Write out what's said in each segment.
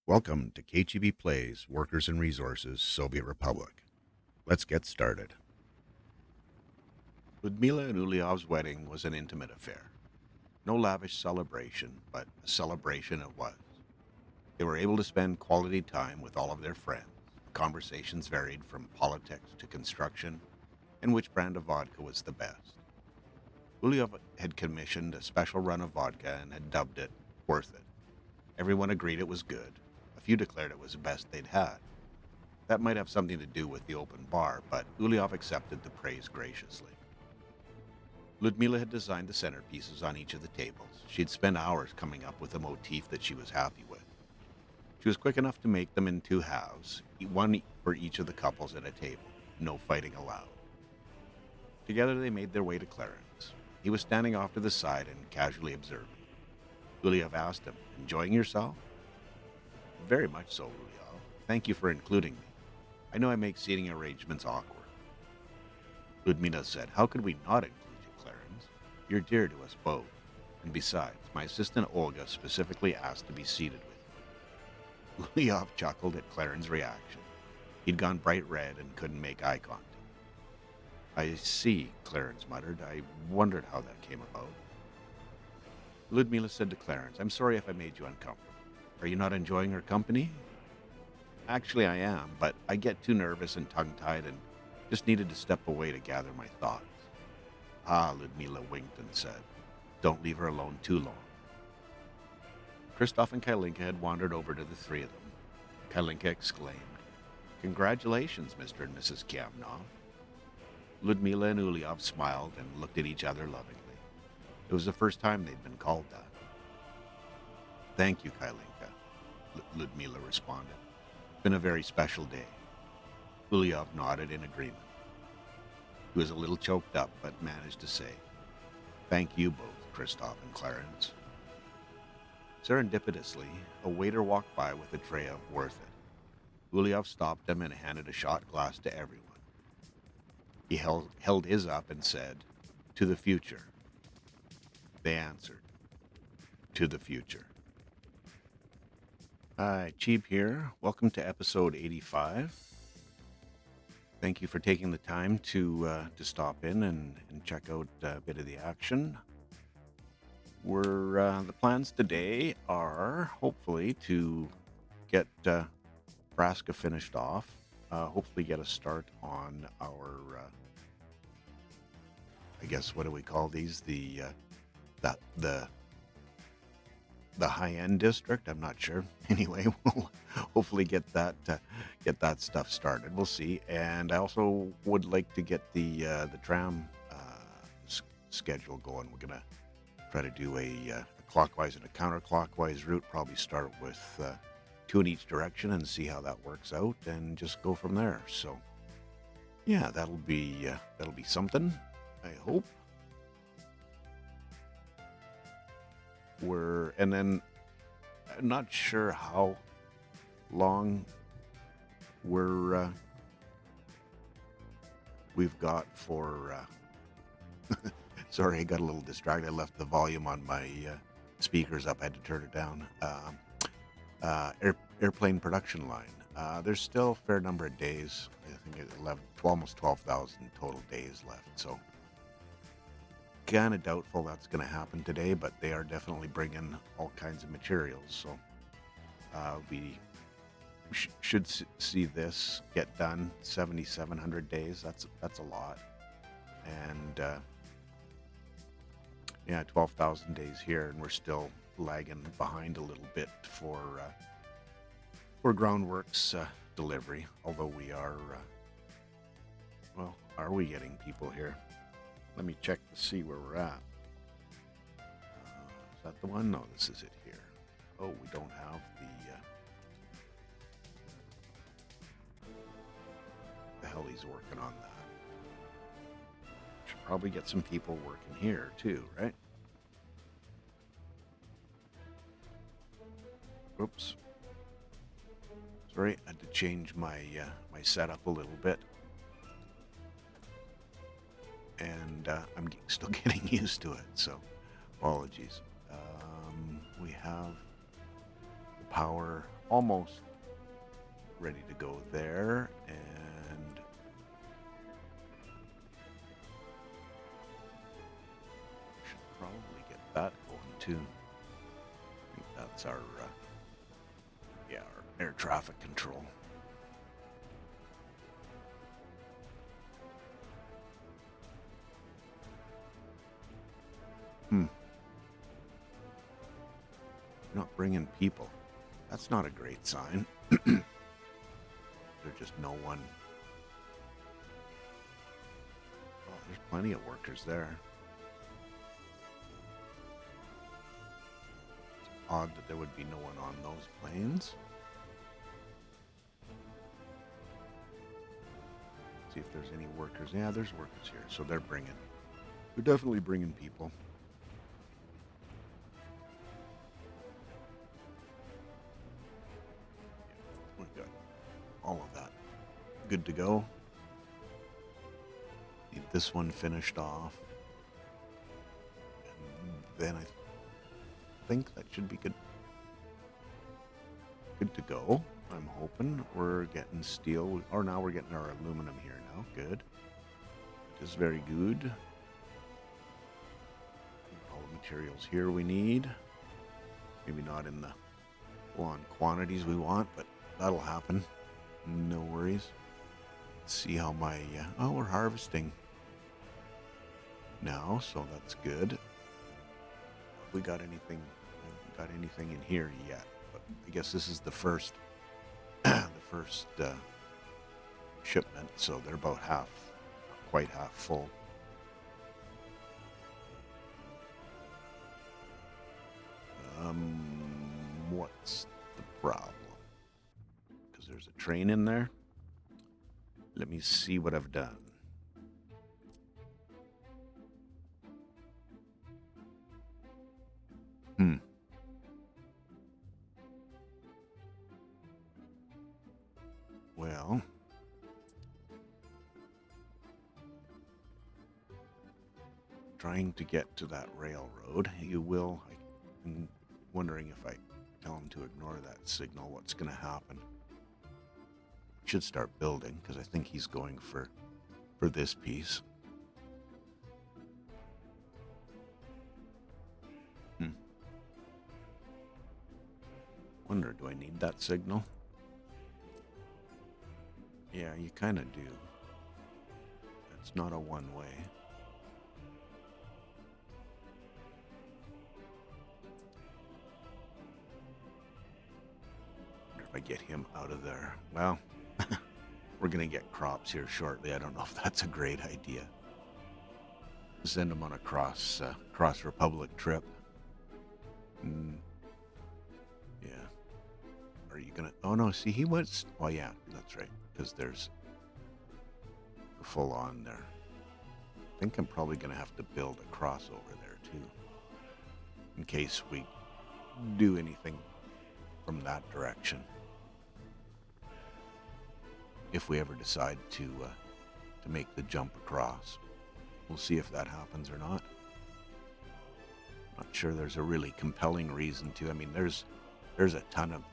Welcome to kcheebplays, Workers and Resources, Soviet Republic. Let's get started. Ludmila and Ulyov's wedding was an intimate affair. No lavish celebration, but a celebration it was. They were able to spend quality time with all of their friends. Conversations varied from politics to construction and which brand of vodka was the best. Ulyov had commissioned a special run of vodka and had dubbed it worth it. Everyone agreed it was good. A few declared it was the best they'd had. That might have something to do with the open bar, but Ulyov accepted the praise graciously. Ludmila had designed the centerpieces on each of the tables. She'd spent hours coming up with a motif that she was happy with. She was quick enough to make them in two halves, one for each of the couples at a table. No fighting allowed. Together they made their way to Clarence. He was standing off to the side and casually observing. Ulyov asked him, "Enjoying yourself?" "Very much so, Ulyov. Thank you for including me. I know I make seating arrangements awkward." Ludmila said, "How could we not include you, Clarence? You're dear to us both. And besides, my assistant Olga specifically asked to be seated with you." Ulyov chuckled at Clarence's reaction. He'd gone bright red and couldn't make eye contact. "I see," Clarence muttered. "I wondered how that came about." Ludmila said to Clarence, "I'm sorry if I made you uncomfortable. Are you not enjoying her company?" "Actually, I am, but I get too nervous and tongue-tied and just needed to step away to gather my thoughts." "Ah," Ludmila winked and said, "Don't leave her alone too long." Christoph and Kalinka had wandered over to the three of them. Kalinka exclaimed, "Congratulations, Mr. and Mrs. Kiamnov." Ludmila and Ulyov smiled and looked at each other lovingly. It was the first time they'd been called that. "Thank you, Kalinka," Ludmila responded. "It's been a very special day." Ulyov nodded in agreement. He was a little choked up, but managed to say, "Thank you both, Christoph and Clarence." Serendipitously, a waiter walked by with a tray of Worth It. Ulyov stopped him and handed a shot glass to everyone. He held his up and said, "To the future." They answered, "To the future." Hi, Cheeb here. Welcome to episode 85. Thank you for taking the time to stop in and check out a bit of the action. The plans today are hopefully to get Frasca finished off. Hopefully get a start on our, I guess, what do we call these? The high-end district. I'm not sure. Anyway, we'll hopefully get that stuff started. We'll see. And I also would like to get the tram schedule going. We're gonna try to do a clockwise and a counterclockwise route. Probably start with two in each direction and see how that works out, and just go from there. So, yeah, that'll be something, I hope. And then I'm not sure how long we've got for. Sorry, I got a little distracted. I left the volume on my speakers up. I had to turn it down. Airplane production line. There's still a fair number of days. I think almost 12,000 total days left. So kind of doubtful that's going to happen today, but they are definitely bringing all kinds of materials. So we should see this get done 7,700 days. That's a lot. And yeah, 12,000 days here, and we're still lagging behind a little bit for groundworks delivery. Although we are, are we getting people here? Let me check to see where we're at. Is that the one? No, this is it here. Oh, we don't have the hell he's working on that. Should probably get some people working here too, right? Oops. Sorry, I had to change my my setup a little bit. And I'm still getting used to it, so apologies. We have the power almost ready to go there, and should probably get that going too. I think that's our our air traffic control. Not bringing people. That's not a great sign. There's just no one. Oh, there's plenty of workers there. It's odd that there would be no one on those planes. See if there's any workers. Yeah, there's workers here, so they're definitely bringing people. We've got all of that good to go. Need this one finished off, and then I think that should be good to go. I'm hoping. We're getting steel, or now we're getting our aluminum here now. Good. It is very good. All the materials here we need. Maybe not in the full-on quantities we want, but that'll happen. No worries. Let's see how my... oh, we're harvesting now, so that's good. We got anything... I haven't got anything in here yet, but I guess this is the first... shipment, so they're about half, not quite half full. What's the problem? Because there's a train in there. Let me see what I've done. Well, trying to get to that railroad, I'm wondering if I tell him to ignore that signal, what's going to happen. Should start building, because I think he's going for this piece. Wonder, do I need that signal? Yeah, you kind of do. It's not a one-way. Wonder if I get him out of there. Well, we're going to get crops here shortly. I don't know if that's a great idea. Send him on a cross Republic trip. Yeah. Are you going to... Oh, no, see, he went... Oh, yeah, that's right. Because there's a full on there. I think I'm probably going to have to build a crossover there too, in case we do anything from that direction. If we ever decide to make the jump across, we'll see if that happens or not. Not sure there's a really compelling reason to. I mean, there's a ton of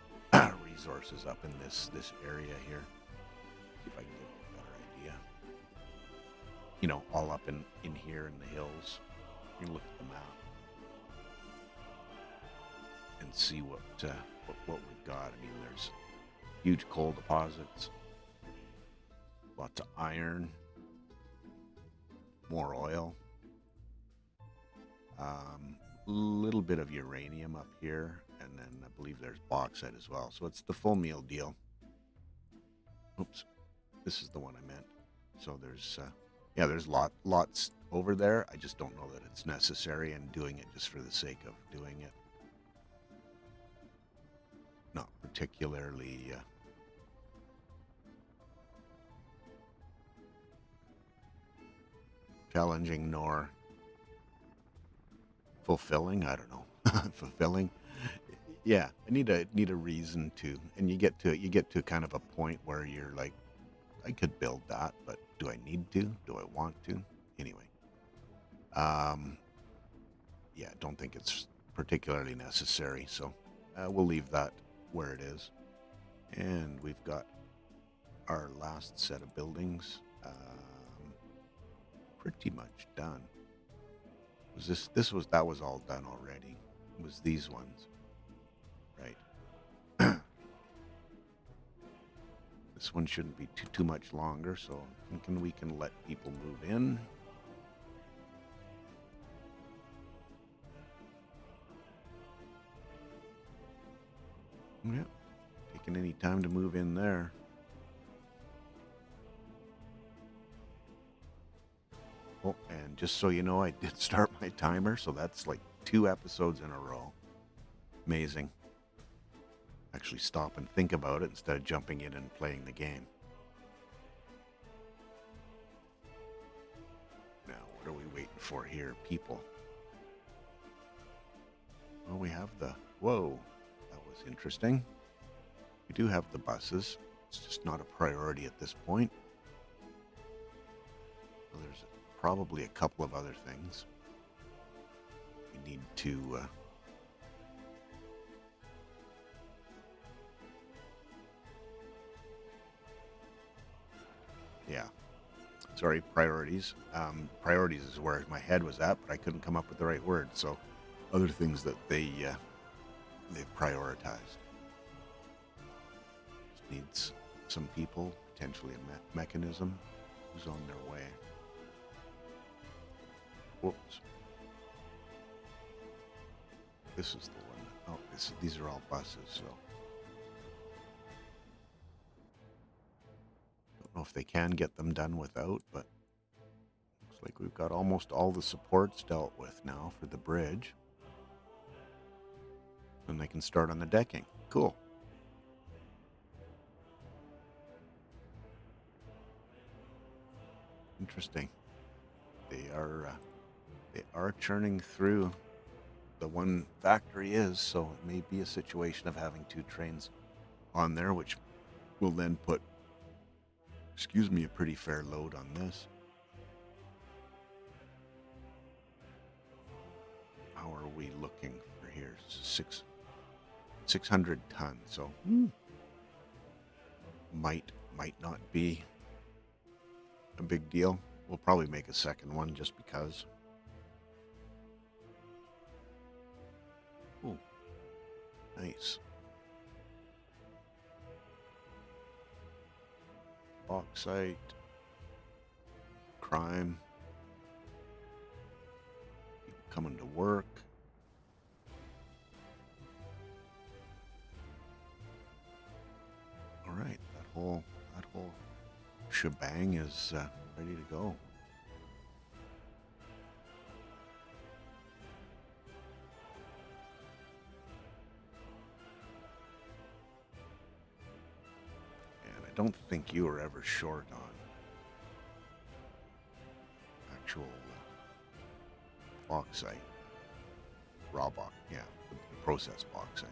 resources up in this area here. See if I can give you a better idea. You know, all up in here in the hills. You can look at the map and see what we've got. I mean, there's huge coal deposits, lots of iron, more oil, little bit of uranium up here, and then I believe there's bauxite as well. So it's the full meal deal. Oops, this is the one I meant. So there's there's lots over there. I just don't know that it's necessary, and doing it just for the sake of doing it. Not particularly challenging nor fulfilling. I don't know. Fulfilling. Yeah, I need a reason to, and you get to kind of a point where you're like, I could build that, but do I need to? Do I want to? Anyway, yeah, don't think it's particularly necessary, so we'll leave that where it is. And we've got our last set of buildings pretty much done. That was all done already. It was these ones, right? This one shouldn't be too much longer, so I'm thinking we can let people move in. Yep, taking any time to move in there. Oh, and just so you know, I did start my timer, so that's like 2 episodes in a row. Amazing. Actually stop and think about it instead of jumping in and playing the game. Now, what are we waiting for here, people? Well, we have the... Whoa, that was interesting. We do have the buses. It's just not a priority at this point. Well, there's probably a couple of other things we need to... Yeah. Sorry, priorities. Priorities is where my head was at, but I couldn't come up with the right word. So, other things that they've prioritized. Just needs some people, potentially a mechanism who's on their way. Whoops. This is the one. These are all buses, so. Don't know if they can get them done without, but looks like we've got almost all the supports dealt with now for the bridge. And they can start on the decking. Cool. Interesting. They are churning through. The one factory is, so it may be a situation of having 2 trains on there, which will then put, a pretty fair load on this. How are we looking for here? 600 tons, so might not be a big deal. We'll probably make a second one just because. Ooh, nice. Bauxite, crime, people coming to work. All right, that whole shebang is ready to go. And I don't think you were ever short on actual bauxite, raw bauxite, yeah, the processed bauxite.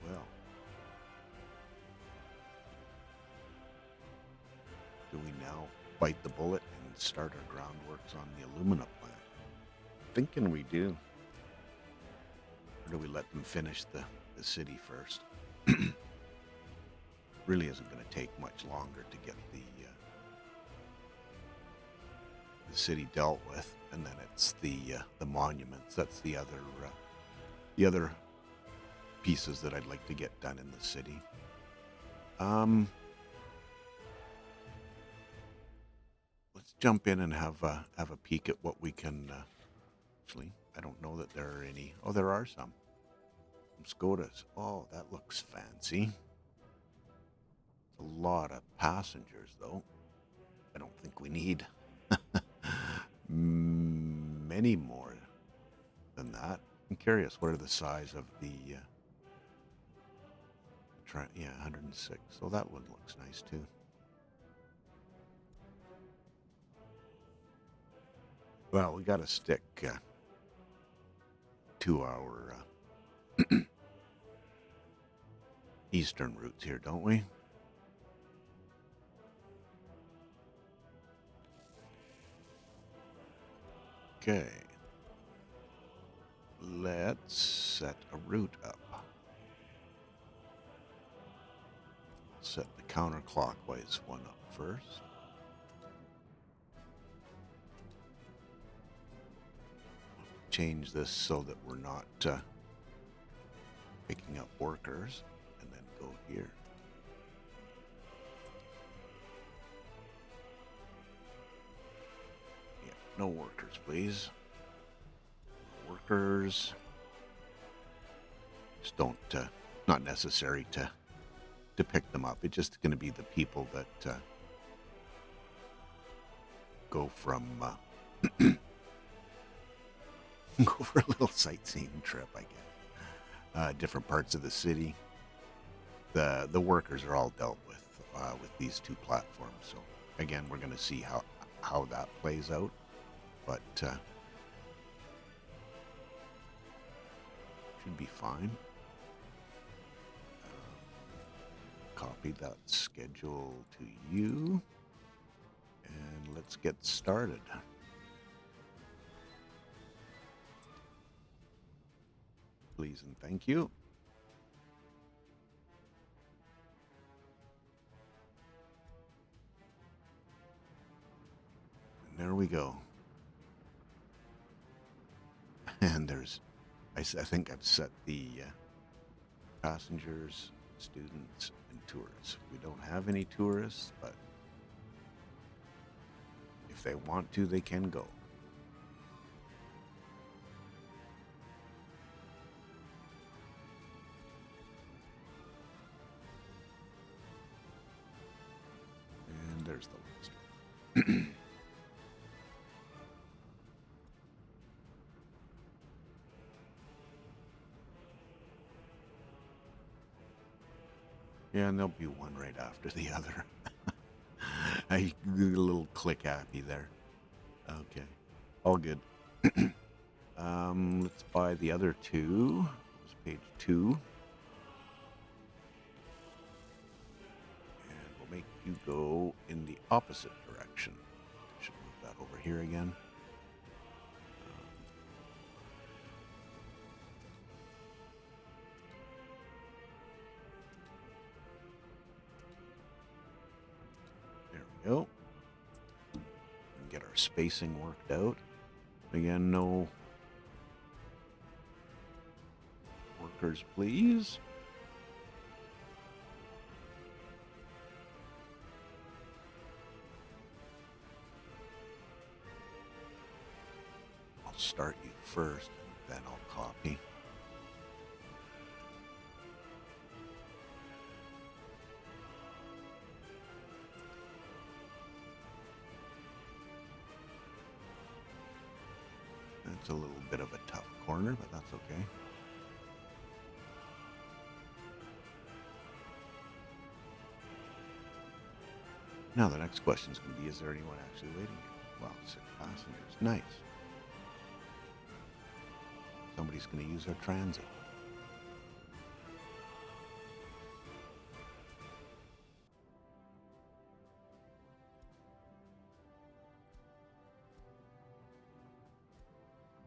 Well, do we now bite the bullet and start our groundworks on the alumina plant? Thinking we do. Or do we let them finish the city first? Really isn't going to take much longer to get the city dealt with, and then it's the monuments. That's the other pieces that I'd like to get done in the city. Let's jump in and have a peek at what we can. Actually, I don't know that there are any. Oh, there are some. Skodas. Oh, that looks fancy. It's a lot of passengers, though. I don't think we need many more than that. I'm curious, what are the size of the yeah, 106. So that one looks nice too. Well, we got to stick to our eastern routes here, don't we? Okay. let's set a route up. Set the counterclockwise one up first. Change this so that we're not picking up workers, and then go here. Yeah, no workers, please. No workers. Just don't, not necessary to pick them up. It's just going to be the people that go from go for a little sightseeing trip, I guess. Different parts of the city. The workers are all dealt with these two platforms. So again, we're going to see how that plays out. But should be fine. Copy that schedule to you, and let's get started. Please and thank you. And there we go. And there's, I think I've set the passengers, students, and tourists. We don't have any tourists, but if they want to, they can go. And there's the list. Yeah, and there'll be one right after the other. I did a little click happy there. Okay, all good. Let's buy the other two. It was page 2. And we'll make you go in the opposite direction. I should move that over here again. There we go. And get our spacing worked out. Again, no workers, please. I'll start you first, and then I'll copy. It's a little bit of a tough corner, but that's okay. Now the next question is going to be, is there anyone actually waiting here? Well, 6 passengers. Nice. Somebody's going to use our transit.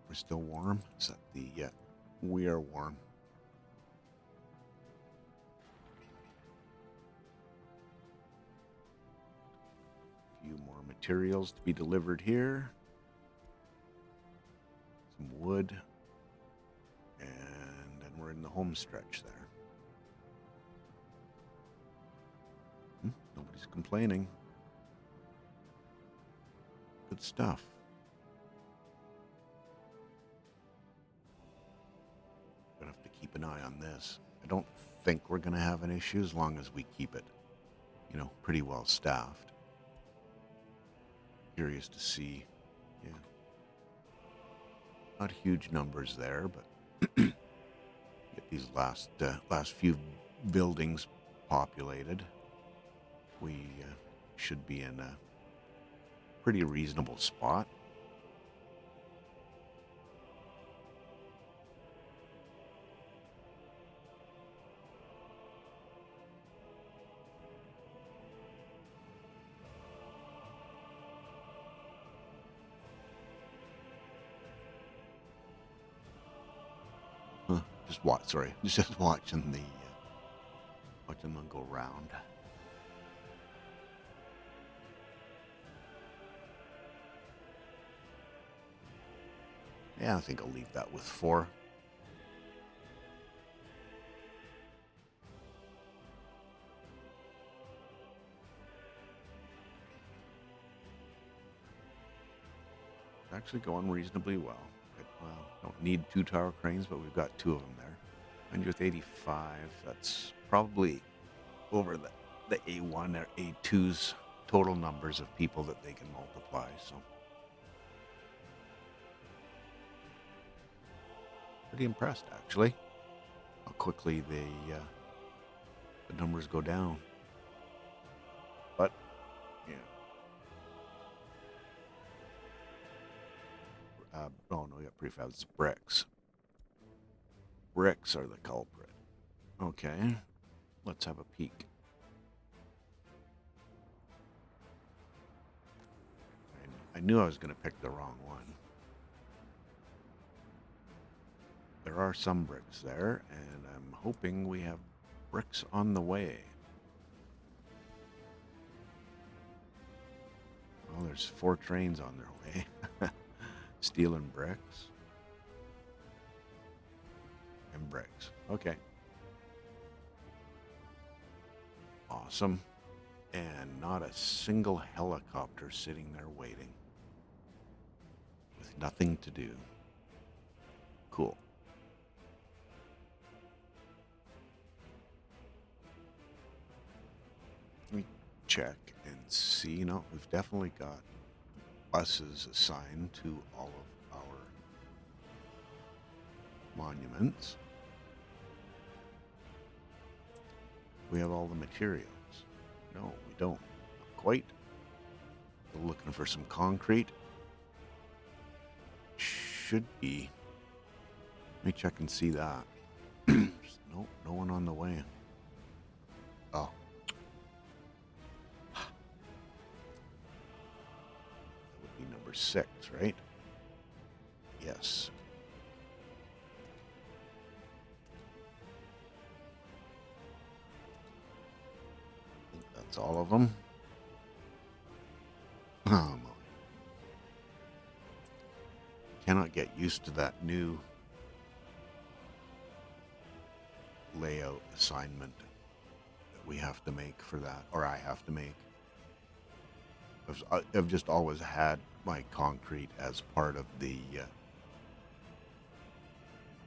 We're still warm. Is that the... Yeah, we are warm. A few more materials to be delivered here. Some wood. And then we're in the home stretch there. Nobody's complaining. Good stuff. Gonna have to keep an eye on this. I don't think we're gonna have an issue as long as we keep it, pretty well staffed. Curious to see. Yeah. Not huge numbers there, but get these last few buildings populated. We should be in a pretty reasonable spot. Just watch. Sorry, just watching watching them go round. Yeah, I think I'll leave that with 4. It's actually going reasonably well. Don't need 2 tower cranes, but we've got 2 of them there. And with 85, that's probably over the A1 or A2's total numbers of people that they can multiply. So pretty impressed, actually, how quickly the numbers go down. But yeah. Oh no, we got prefab. It's bricks. Bricks are the culprit. Okay, let's have a peek. I knew I was going to pick the wrong one. There are some bricks there, and I'm hoping we have bricks on the way. Well, there's 4 trains on their way. Steel and bricks. And bricks. Okay. Awesome. And not a single helicopter sitting there waiting. With nothing to do. Cool. Let me check and see. No, we've definitely got buses assigned to all of our monuments. We have all the materials. No, we don't. Not quite. We're looking for some concrete. Should be. Let me check and see that. Nope, no one on the way. Oh. That would be number 6, right? Yes. I think that's all of them. Oh, my. Cannot get used to that new layout assignment that we have to make for that, or I have to make. I've just always had my concrete as part of the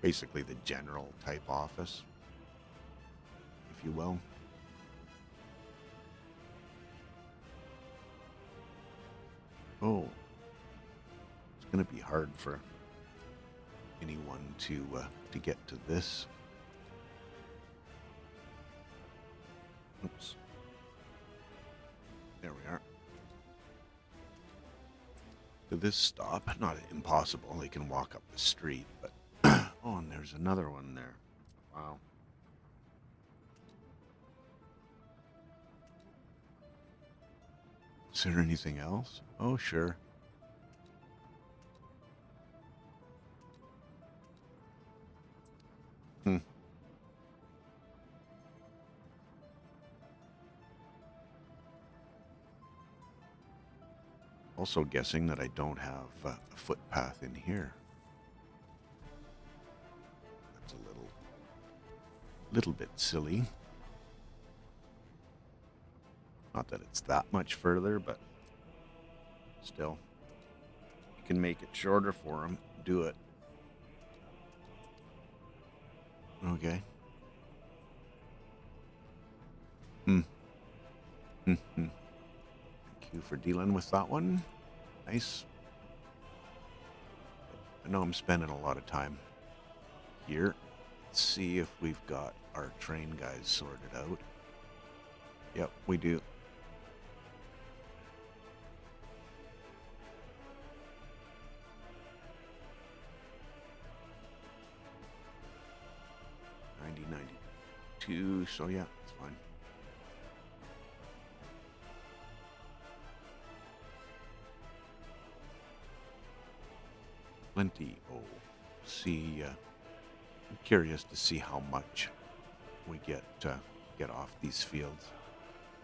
basically the general type office, if you will. Oh, it's going to be hard for anyone to get to this. Oops. There we are. To this stop, not impossible. They can walk up the street, but oh, and there's another one there. Wow. Is there anything else? Oh, sure. Also guessing that I don't have a footpath in here. That's a little bit silly. Not that it's that much further, but still. You can make it shorter for them. Do it. Okay. Thank you for dealing with that one. Nice. I know I'm spending a lot of time here. Let's see if we've got our train guys sorted out. Yep, we do. $90.92, so yeah, it's fine. Plenty. Oh, see, I'm curious to see how much we get off these fields,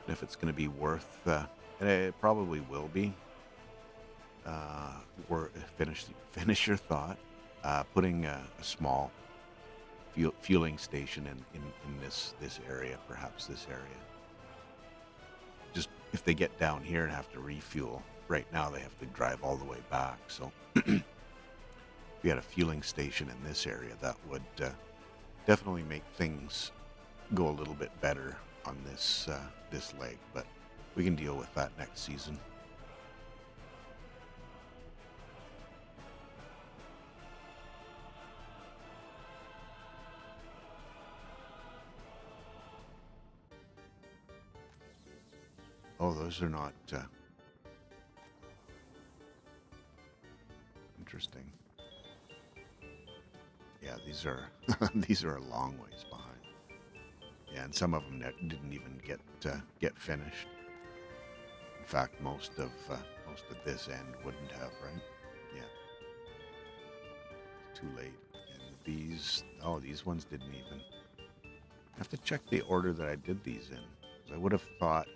and if it's going to be worth. And it probably will be. Uh, or finish your thought. Putting a small fueling station in this area, perhaps this area. Just if they get down here and have to refuel, right now they have to drive all the way back. So if we had a fueling station in this area, that would definitely make things go a little bit better on this leg. But we can deal with that next season. Oh, those are not interesting. Yeah, these are these are a long ways behind. Yeah, and some of them didn't even get finished. In fact, most of this end wouldn't have, right? Yeah, it's too late. And these ones didn't even. I have to check the order that I did these in. 'Cause I would have thought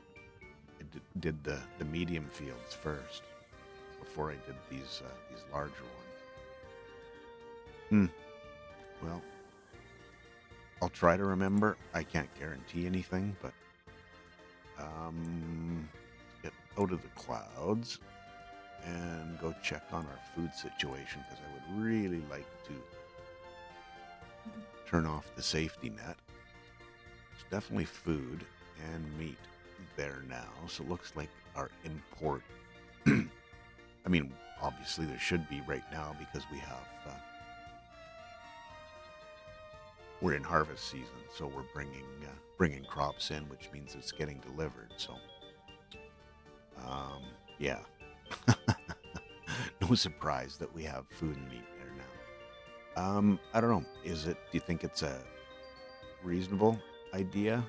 I did the medium fields first before I did these larger ones. Hmm. Well, I'll try to remember. I can't guarantee anything, but get out of the clouds and go check on our food situation, because I would really like to turn off the safety net. There's definitely food and meat there now, so it looks like our import. I mean, obviously there should be right now, because we're in harvest season, so we're bringing crops in, which means it's getting delivered. So, yeah, no surprise that we have food and meat there now. I don't know. Do you think it's a reasonable idea?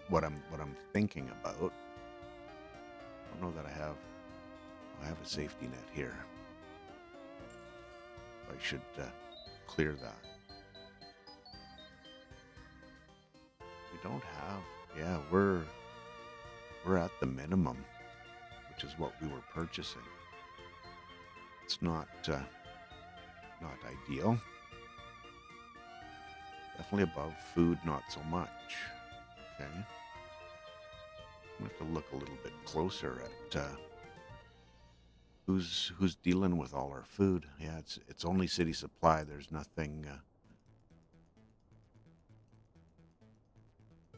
What I'm thinking about. I don't know that I have a safety net here. I should clear that. We don't have. Yeah, we're at the minimum, which is what we were purchasing. It's not ideal. Definitely above food, not so much. Okay. I'm gonna have to look a little bit closer at who's dealing with all our food. Yeah, it's only city supply. There's nothing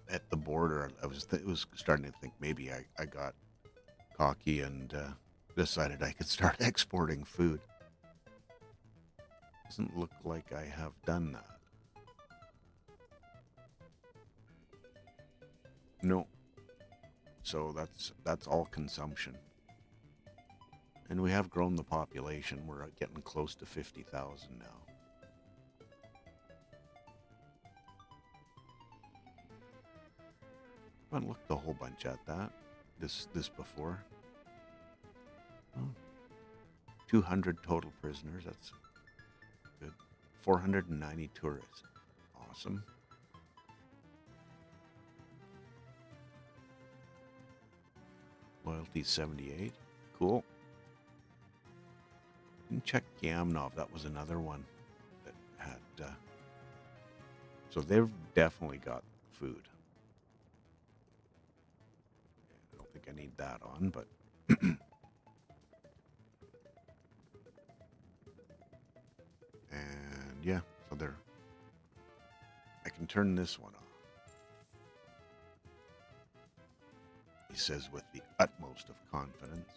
at the border. It was starting to think maybe I got cocky and decided I could start exporting food. Doesn't look like I have done that. No. So that's all consumption. And we have grown the population. We're getting close to 50,000 now. I haven't looked a whole bunch at that this before. Oh, 200 total prisoners. That's good. 490 tourists. Awesome. Loyalty 78. Cool. And check Yamnov. That was another one that had. So they've definitely got food. I don't think I need that on, but. And yeah, so there. I can turn this one off. He says with the utmost of confidence.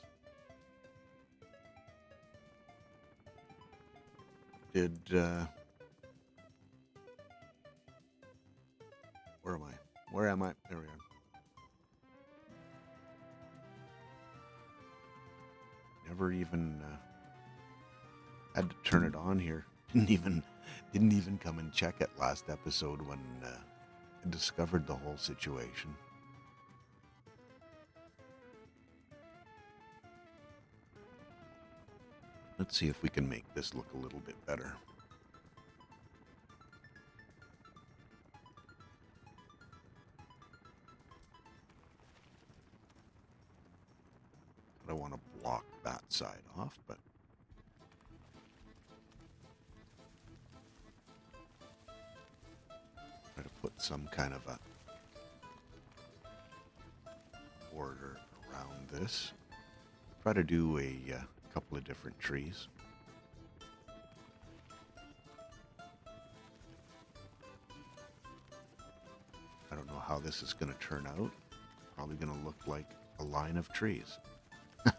Where am I? Where am I? There we are. Never even had to turn it on here. Didn't even come and check it last episode when I discovered the whole situation. Let's see if we can make this look a little bit better. I want to block that side off, but try to put some kind of a border around this. Try to do a couple of different trees. I don't know how this is going to turn out. Probably going to look like a line of trees.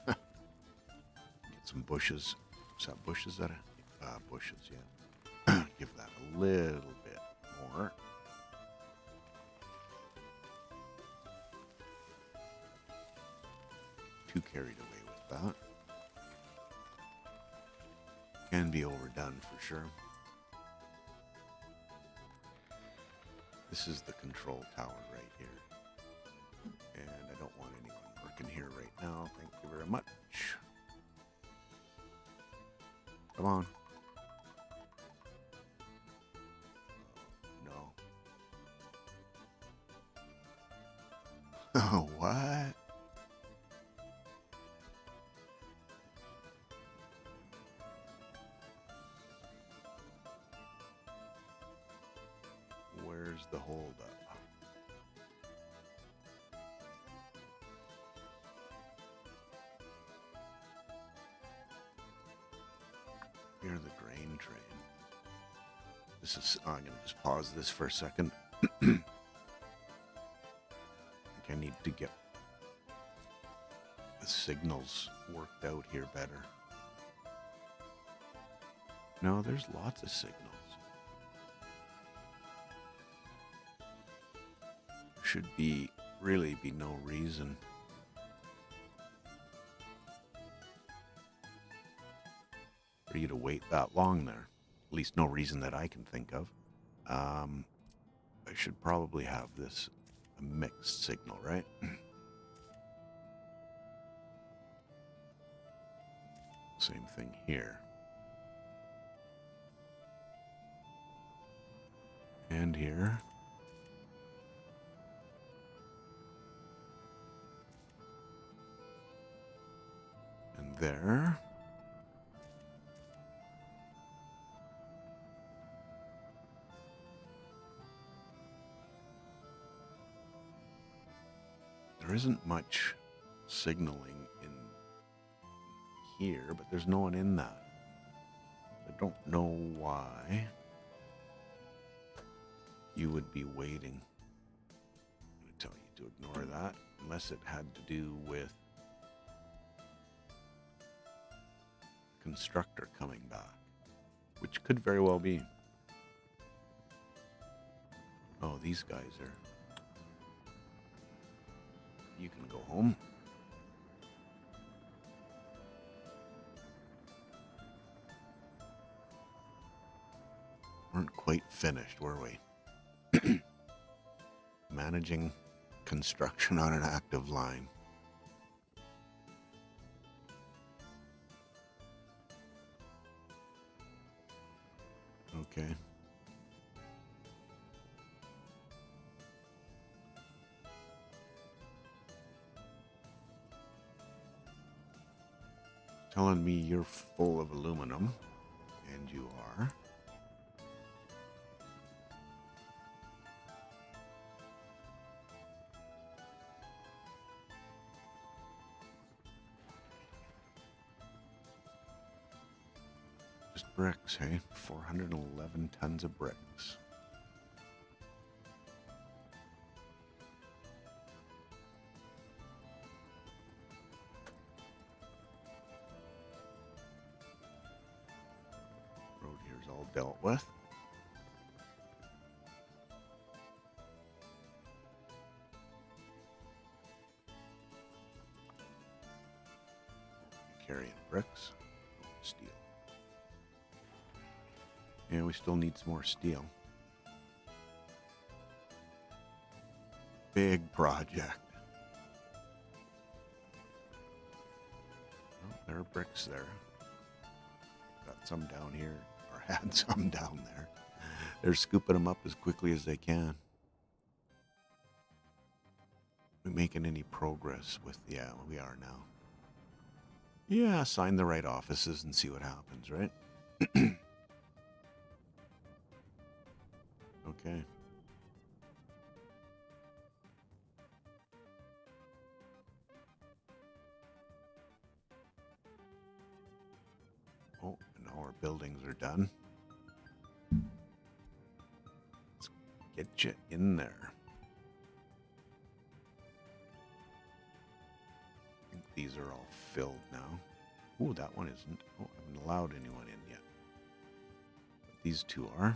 Get some bushes. Is that bushes? Bushes, yeah. Give that a little bit more. Too carried away with that. Can be overdone for sure. This is the control tower right here. And I don't want anyone working here right now. Thank you very much. Come on. Oh, no. Oh, what? Where's the holdup? Here's the grain train. This is, I'm going to just pause this for a second. I think I need to get the signals worked out here better. No, there's lots of signals. Should really be no reason for you to wait that long there. At least no reason that I can think of. I should probably have this a mixed signal, right? Same thing here. And here. And there. There isn't much signaling in here, but there's no one in that. I don't know why you would be waiting. I'm going to tell you to ignore that, unless it had to do with constructor coming back, which could very well be. Oh, these guys are... You can go home. Weren't quite finished, were we? Managing construction on an active line. Okay. Telling me you're full of aluminum, and you are. Just bricks, hey? 411 tons of bricks. Road here's all dealt with. Carrying bricks, steel. Yeah, we still need some more steel. Big project. Oh, there are bricks there. Got some down here, or had some down there. They're scooping them up as quickly as they can. We making any progress with, yeah, we are now. Yeah, assign the right offices and see what happens, right? Okay. Oh, and all our buildings are done. Let's get you in there. I think these are all filled now. Ooh, that one isn't. Oh, I haven't allowed anyone in yet. But these two are.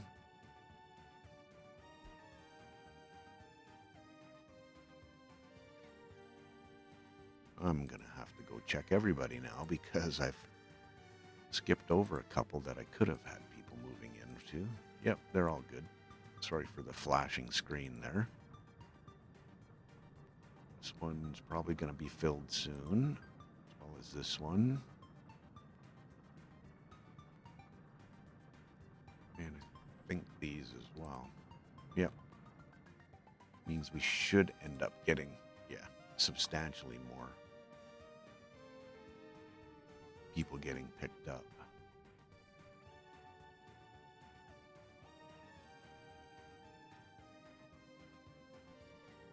I'm going to have to go check everybody now because I've skipped over a couple that I could have had people moving into. Yep, they're all good. Sorry for the flashing screen there. This one's probably going to be filled soon, as well as this one. And I think these as well. Yep. Means we should end up getting, yeah, substantially more people getting picked up.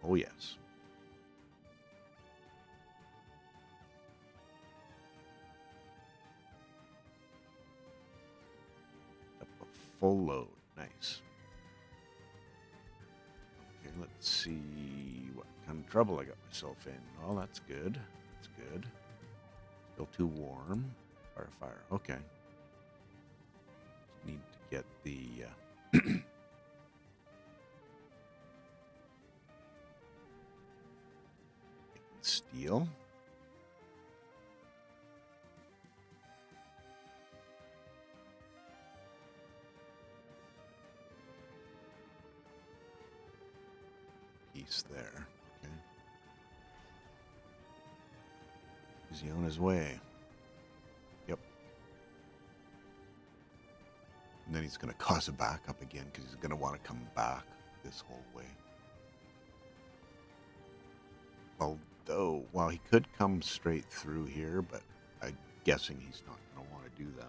Oh, yes. Up a full load. Nice. Okay, let's see what kind of trouble I got myself in. Oh, that's good. That's good. Still too warm. Fire. Okay. Just need to get the steel. Piece there. Okay. Is he on his way? Yep. And then he's going to cause a backup again because he's going to want to come back this whole way. Although, well, he could come straight through here, but I'm guessing he's not going to want to do that.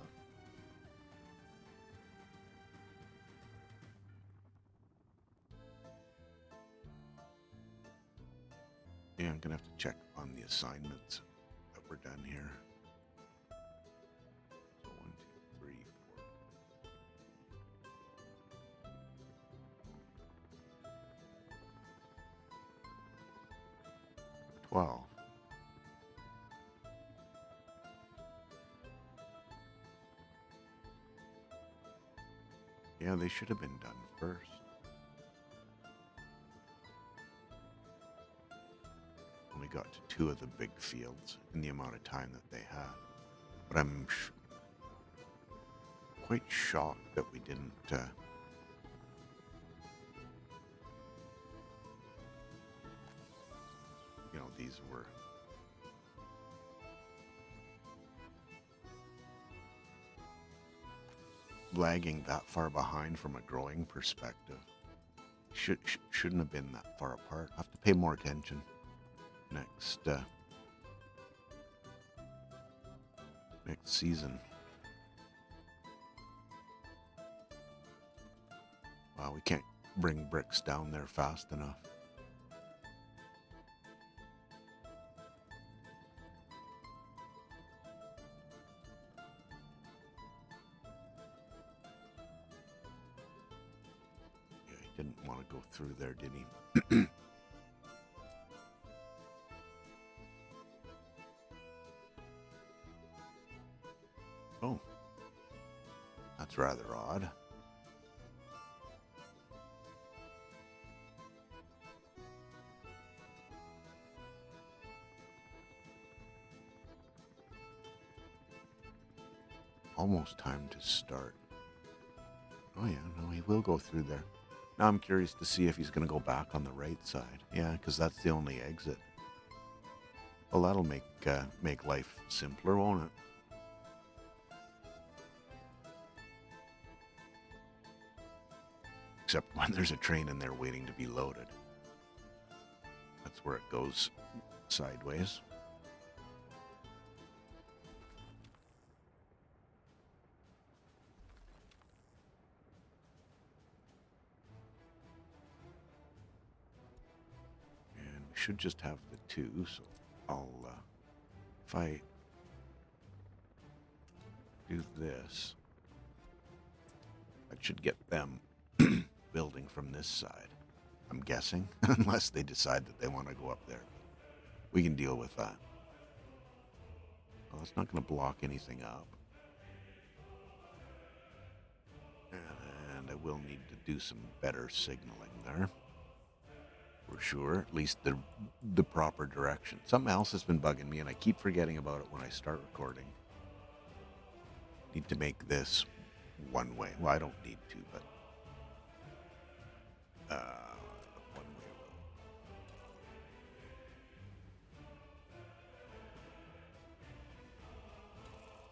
Yeah, I'm going to have to check on the assignments that were done here. So 1, 2, 3, 4, 12. Yeah, they should have been done first. Only got to 2 of the big fields in the amount of time that they had. But I'm quite shocked that we didn't you know, these were lagging that far behind from a growing perspective. Shouldn't have been that far apart. I have to pay more attention next season. Wow, we can't bring bricks down there fast enough. Yeah, he didn't want to go through there, did he? Oh, that's rather odd. Almost time to start. Oh yeah, no, he will go through there. Now I'm curious to see if he's going to go back on the right side. Yeah, because that's the only exit. Well, that'll make life simpler, won't it? Except when there's a train in there waiting to be loaded. That's where it goes sideways. should just have the two, so I'll, if I do this, I should get them building from this side, I'm guessing, unless they decide that they want to go up there. We can deal with that. Well, it's not going to block anything up. And I will need to do some better signaling there. For sure, at least the proper direction. Something else has been bugging me, and I keep forgetting about it when I start recording. Need to make this one way. Well, I don't need to, but one way road.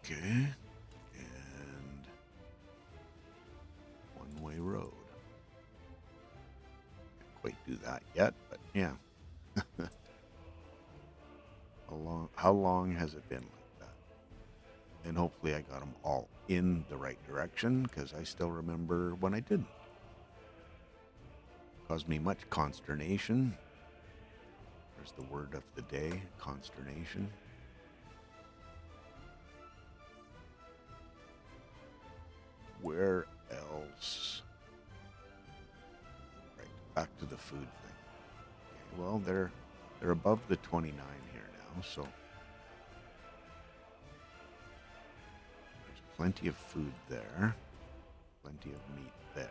Okay, and one-way road. Can't quite do that yet, but yeah. How long has it been like that? And hopefully I got them all in the right direction, because I still remember when I didn't. Caused me much consternation. There's the word of the day, consternation. Where else? Right, back to the food thing. Okay, well, they're above the 29 here now, so there's plenty of food there, plenty of meat there.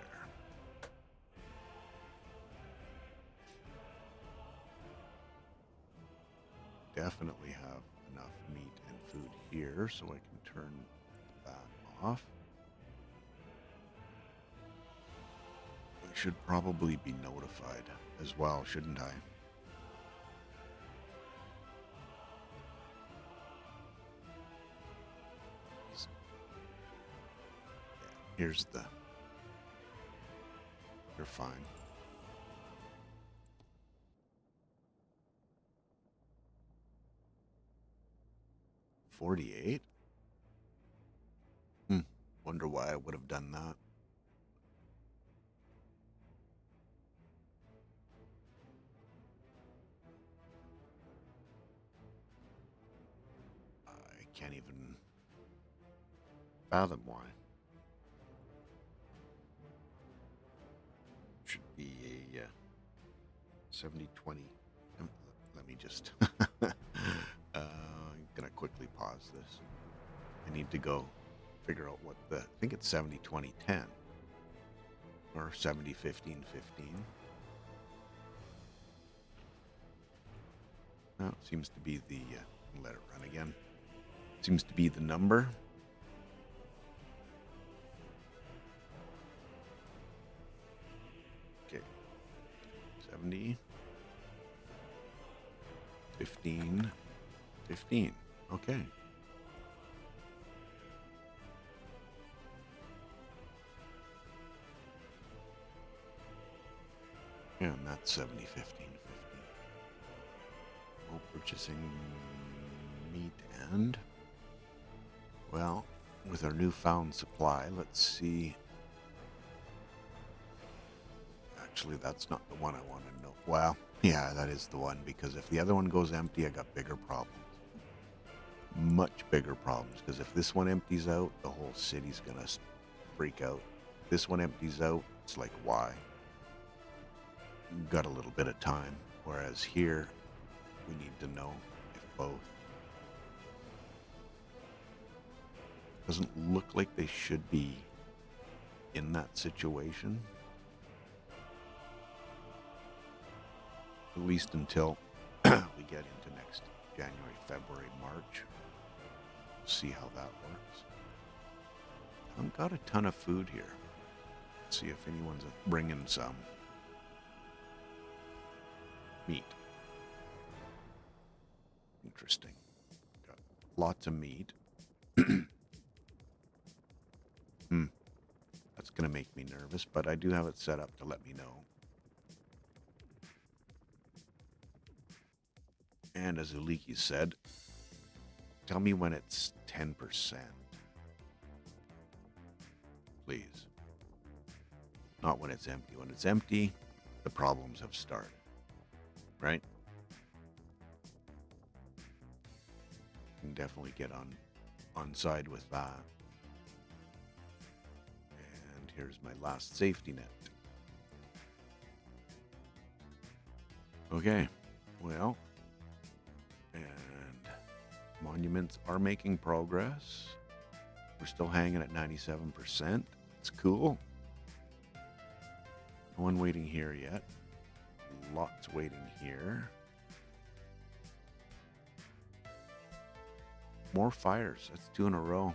Definitely have enough meat and food here, so I can turn that off. I should probably be notified as well, shouldn't I? Yeah, here's the... You're fine. $48? Wonder why I would have done that. I can't even fathom why. Should be a 70-20. Let me just... I'm gonna quickly pause this. I need to go figure out what the... I think it's 70-20-10. Or 70-15-15. No, it seems to be the... let it run again. Seems to be the number. Okay. 70... 15... 15. Okay. Yeah, and that's 70, 15, 15. Oh, purchasing meat and... Well, with our newfound supply, let's see. Actually, that's not the one I want to know. Well, yeah, that is the one, because if the other one goes empty, I got bigger problems. Much bigger problems, because if this one empties out, the whole city's gonna freak out. If this one empties out, it's like, why? Got a little bit of time, whereas here we need to know if both. Doesn't look like they should be in that situation, at least until we get into next January, February, March. See how that works. I haven't got a ton of food here. Let's see if anyone's bringing some meat. Interesting. Got lots of meat. That's going to make me nervous, but I do have it set up to let me know. And as Uliki said, tell me when it's 10%. Please. Not when it's empty. When it's empty, the problems have started. Right? can definitely get on side with that. And here's my last safety net. Okay, well, and monuments are making progress. We're still hanging at 97%. It's cool. No one waiting here yet. Lots waiting here. More fires. That's 2 in a row.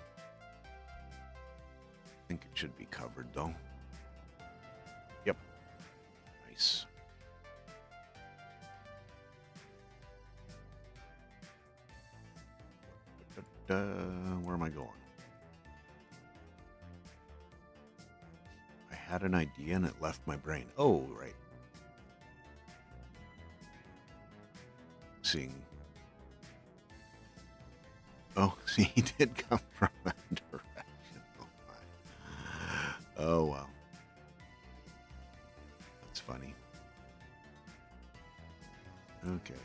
I think it should be covered though. Yep. Nice. Where am I going? I had an idea and it left my brain. Oh, right. Seeing. Oh, see, he did come from that direction. Oh, my. Oh, wow. That's funny. Okay.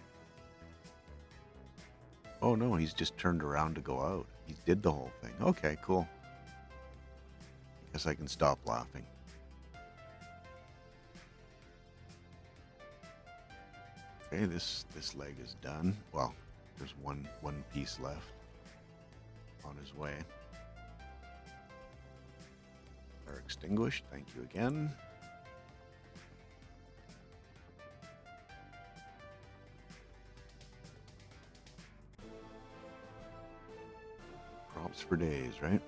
Oh, no, he's just turned around to go out. He did the whole thing. Okay, cool. Guess I can stop laughing. Okay, this leg is done. Well, there's one piece left on his way. Are extinguished. Thank you again. Props for days, right?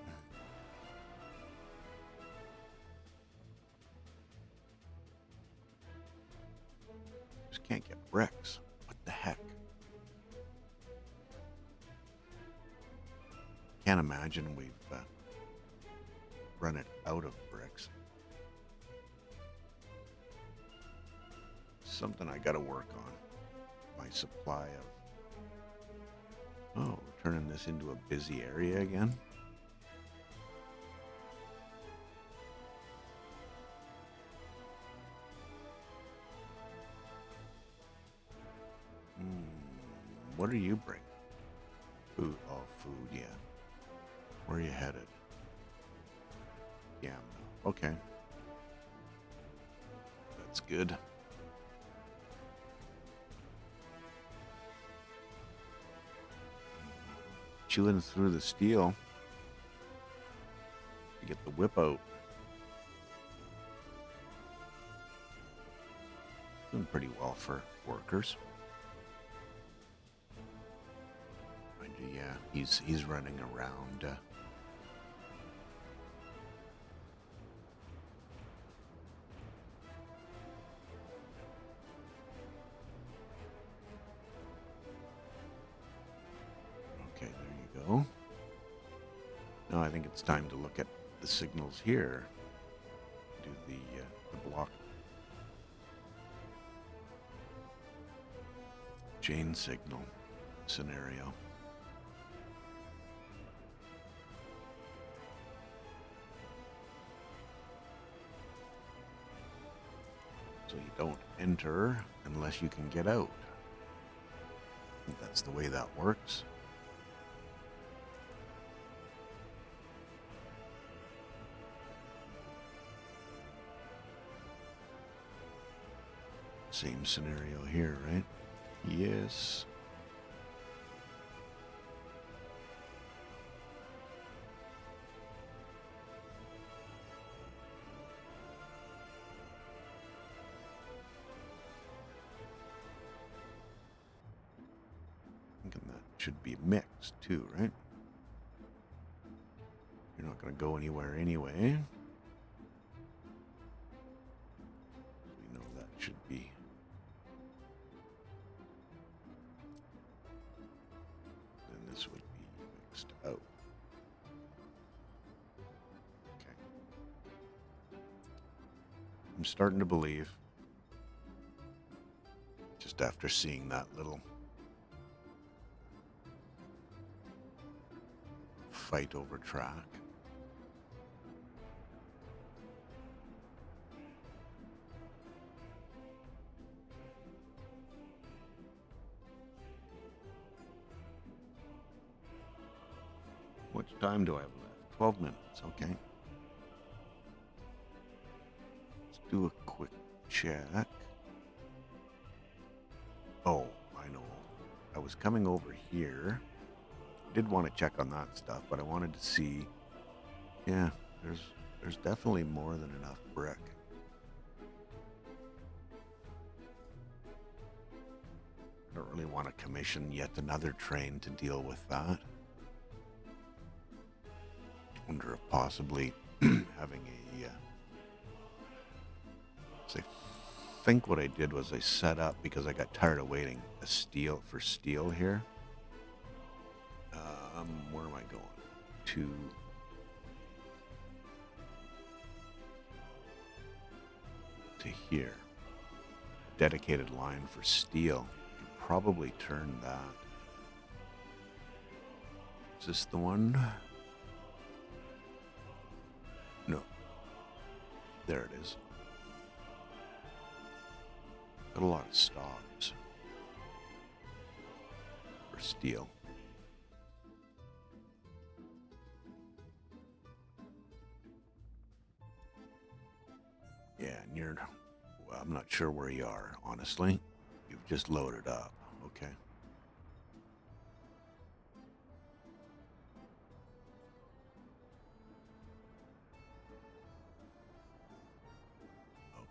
Just can't get bricks. What the heck? Can't imagine we've run it out of bricks. Something I gotta work on. My supply of... Oh, we're turning this into a busy area again. What are you bringing? Food. Oh, food, yeah. Where are you headed? Yeah, okay. That's good. Chewing through the steel to get the whip out. Doing pretty well for workers. Yeah, he's running around. Okay, there you go. Now I think it's time to look at the signals here. Do the block chain signal scenario. So you don't enter unless you can get out. I think that's the way that works. Same scenario here, right? Yes. Thinking that should be mixed too, right? You're not going to go anywhere anyway. We know that should be. Then this would be mixed out. Okay. I'm starting to believe, just after seeing that little fight over track. much time do I have left? 12 minutes, okay. Let's do a quick check. Oh, I know. I was coming over here. Did want to check on that stuff, but I wanted to see. Yeah, there's definitely more than enough brick. I don't really want to commission yet another train to deal with that. Wonder if possibly having a. So I think what I did was I set up, because I got tired of waiting, a steel here. Where am I going? To here. Dedicated line for steel. I could probably turn that. Is this the one? No. There it is. Got a lot of stops for steel. Yeah, and well, I'm not sure where you are, honestly. You've just loaded up, okay.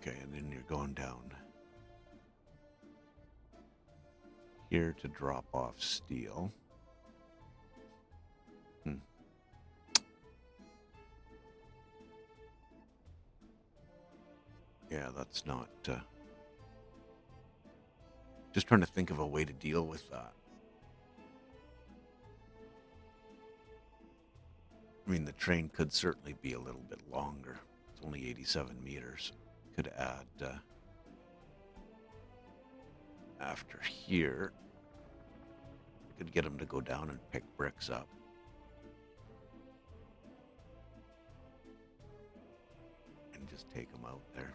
Okay, and then you're going down here to drop off steel. Yeah, that's not... just trying to think of a way to deal with that. I mean, the train could certainly be a little bit longer. It's only 87 meters. Could add... after here, could get them to go down and pick bricks up. And just take them out there.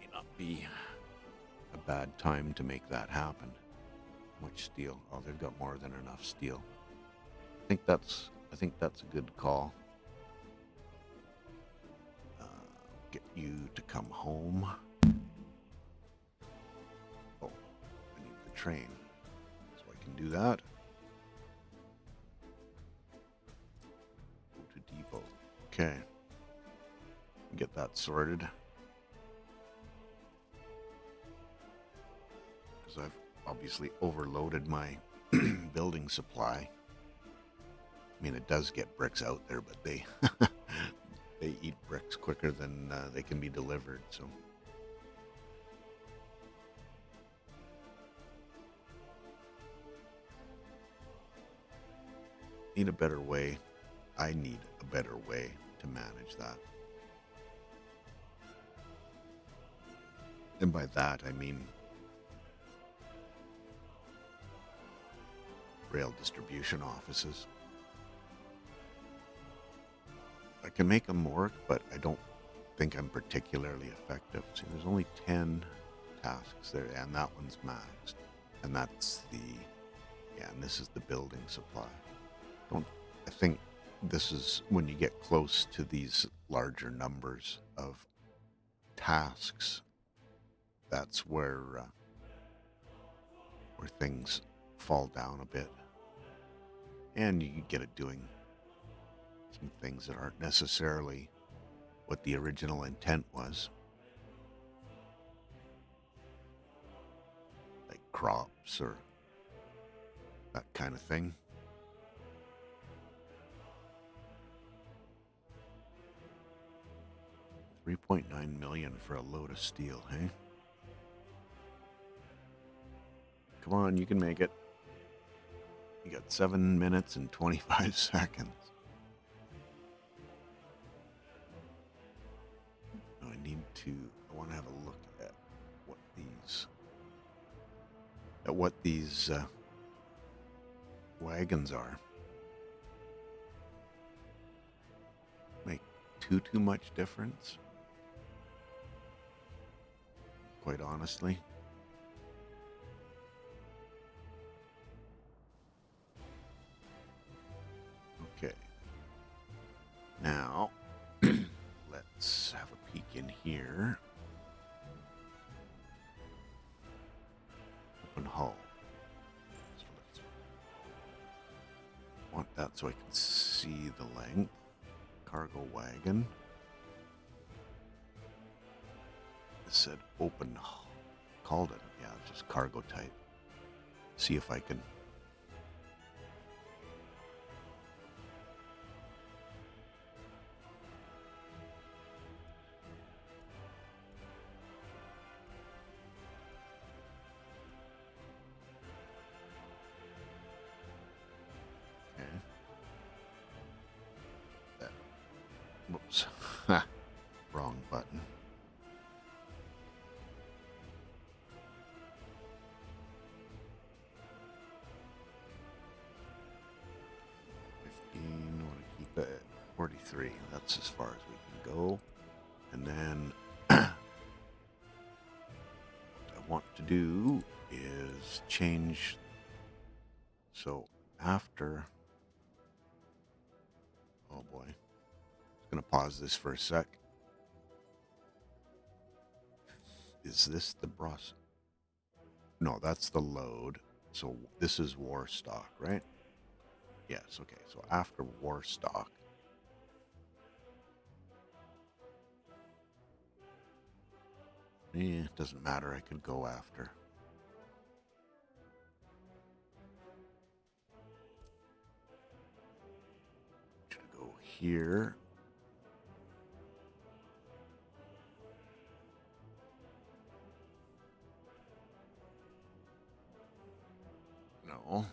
May not be a bad time to make that happen. How much steel? Oh, they've got more than enough steel. I think that's a good call. Get you to come home. Oh, I need the train, so I can do that. Go to depot. Okay. Get that sorted. Because I've obviously overloaded my building supply. I mean, it does get bricks out there, but they they eat bricks quicker than they can be delivered, so. Need a better way. I need a better way to manage that. And by that, I mean rail distribution offices. I can make them work, but I don't think I'm particularly effective. See, there's only 10 tasks there, and that one's maxed. And that's and this is the building supply. I think this is when you get close to these larger numbers of tasks, that's where things fall down a bit. And you get it doing some things that aren't necessarily what the original intent was. Like crops or that kind of thing. $3.9 million for a load of steel, hey? Come on, you can make it. You got 7 minutes and 25 seconds. I want to have a look at what these wagons are. Make too much difference? quite honestly. Okay. Now, let's have a peek in here. Open hull. So let's want that so I can see the length. Cargo wagon. It said open hull. Called it. Yeah, it's just cargo type. See if I can. Okay. That. Whoops. Wrong button. I want to keep it at 43. That's as far as we can go. And then what I want to do is change. So after, oh boy, I'm going to pause this for a sec. Is this the bros? No, that's the load. So this is war stock, right? Yes, okay. So after war stock, it doesn't matter. I could go after. Should go here. No.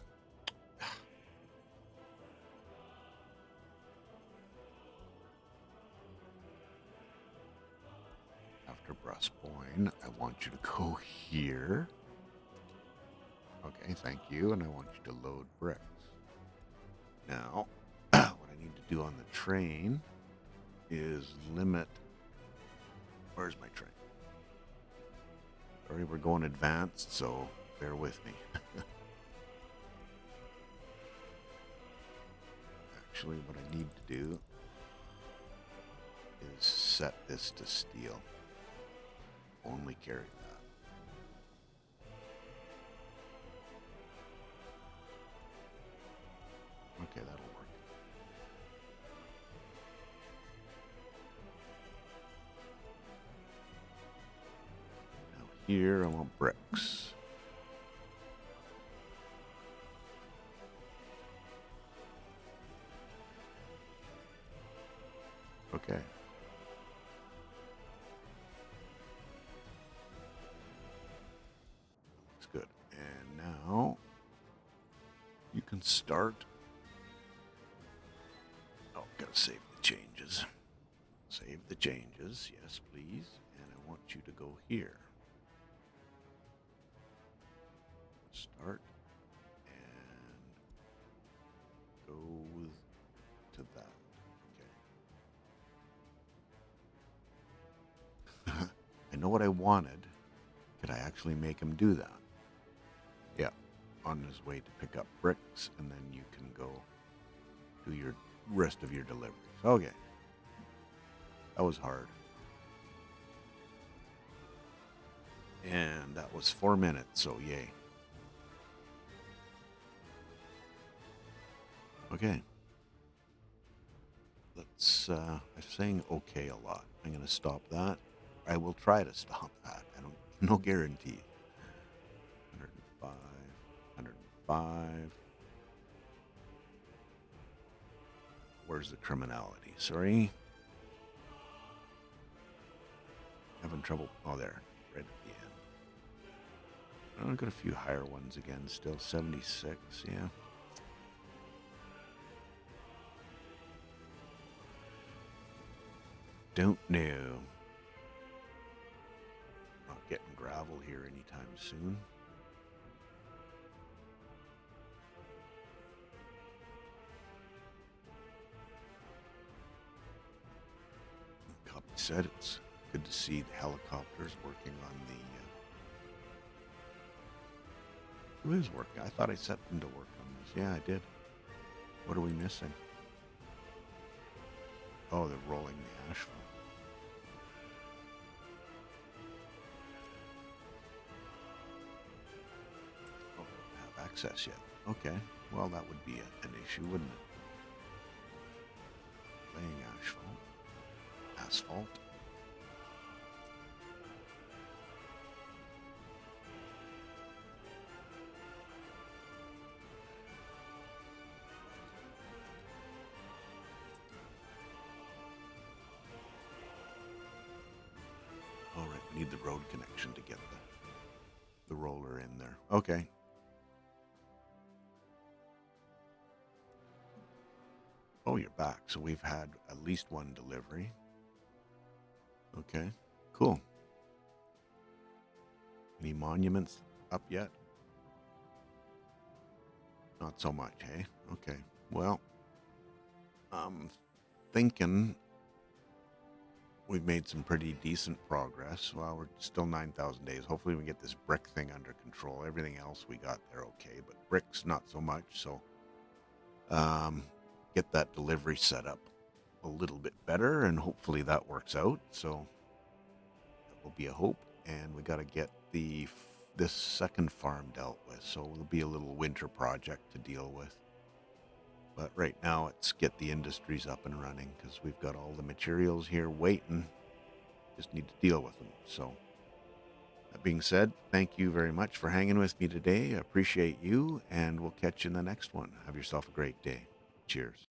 After Bruspoint, I want you to go here. Okay, thank you. And I want you to load bricks. Now, what I need to do on the train is limit. Where's my train? Sorry, we're going advanced, so bear with me. Actually, what I need to do is set this to steel. Only carry that. Okay, that'll work. Now here I want bricks. Okay. Looks good. And now you can start. Oh, gotta save the changes. Save the changes, yes, please. And I want you to go here. Start and go to that. Okay. I know what I wanted. Could I actually make him do that? Yeah. On his way to pick up bricks, and then you can go do your rest of your deliveries. Okay. That was hard. And that was 4 minutes, so yay. Okay. Let's, I'm saying okay a lot. I'm going to stop that. I will try to stop that. No guarantee. 105, 105. Where's the criminality? Sorry. Having trouble. Oh, there. Right at the end. I've got a few higher ones again. Still 76. Yeah. Don't know. Not getting gravel here anytime soon. Copy said it's Good to see the helicopters working on the... who is working? I thought I set them to work on this. Yeah, I did. What are we missing? Oh, they're rolling the asphalt. Oh, I don't have access yet. Okay. Well, that would be an issue, wouldn't it? Laying asphalt. All right, we need the road connection to get the roller in there. Okay. Oh, you're back. So we've had at least one delivery. Okay, cool. Any monuments up yet? Not so much, hey? Okay. Well, I'm thinking we've made some pretty decent progress. Well, we're still 9,000 days. Hopefully we can get this brick thing under control. Everything else we got there okay, but bricks not so much. So get that delivery set up a little bit better, and hopefully that works out. So that will be a hope. And we got to get this second farm dealt with. So it'll be a little winter project to deal with. But right now, it's get the industries up and running because we've got all the materials here waiting. Just need to deal with them. So that being said, thank you very much for hanging with me today. I appreciate you, and we'll catch you in the next one. Have yourself a great day. Cheers.